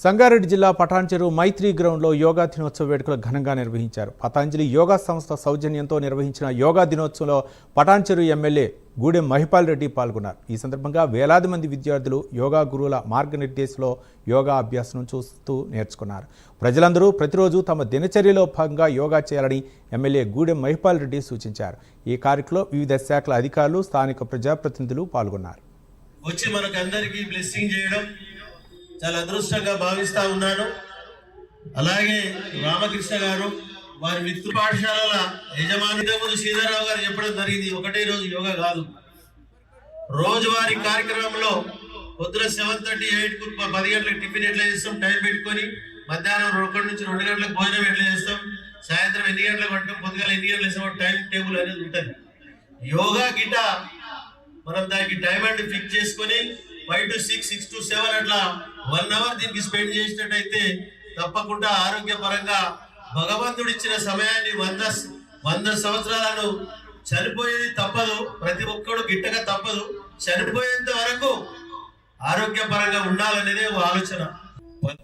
సంగారెడ్డి జిల్లా పటాన్చెరు మైత్రి గ్రౌండ్లో యోగా దినోత్సవ వేడుకలు ఘనంగా నిర్వహించారు. పతాంజలి యోగా సంస్థ సౌజన్యంతో నిర్వహించిన యోగా దినోత్సవంలో పటాన్చెరు ఎమ్మెల్యే గూడెం మహిపాల్ రెడ్డి పాల్గొన్నారు. ఈ సందర్భంగా వేలాది మంది విద్యార్థులు యోగా గురువుల మార్గనిర్దేశంలో యోగా అభ్యాసం చూస్తూ నేర్చుకున్నారు. ప్రజలందరూ ప్రతిరోజు తమ దినచర్యలో భాగంగా యోగా చేయాలని ఎమ్మెల్యే గూడెం మహిపాల్ రెడ్డి సూచించారు. ఈ కార్యక్రమంలో వివిధ శాఖల అధికారులు, స్థానిక ప్రజాప్రతినిధులు పాల్గొన్నారు. వచ్చి మనకందరికీ బ్లెస్సింగ్ చేయడం చాలా అదృష్టంగా భావిస్తా ఉన్నాను. అలాగే రామకృష్ణ గారు వారి మిత్రు పాఠశాలల యజమానిగా ముందు శ్రీధర్రావు గారు చెప్పడం జరిగింది, ఒకటే రోజు యోగా కాదు, రోజువారీ కార్యక్రమంలో పొద్దున 7:30 8 10 గంటలకు టిఫిన్ ఎట్లా చేస్తాం, టైం పెట్టుకొని మధ్యాహ్నం 1 నుంచి 2 గంటలకు భోజనం ఎట్లా చేస్తాం, సాయంత్రం ఎన్ని గంటలకు పట్టుకొని పొద్దుగాల ఎన్ని గంటలు వేస్తాం, టైం టేబుల్ అనేది ఉంటుంది. యోగా గిట మనం దానికి టైం అండ్ ఫిక్స్ చేసుకొని 5 to 6, 6 to 7 అట్లా 1 hour దీనికి స్పెండ్ చేసినట్టయితే తప్పకుండా ఆరోగ్యపరంగా భగవంతుడు ఇచ్చిన సమయాన్ని 100 సంవత్సరాలను చనిపోయేది తప్పదు, ప్రతి ఒక్కడు గిట్టగా తప్పదు, చనిపోయేంత వరకు ఆరోగ్యపరంగా ఉండాలనేదే ఆలోచన.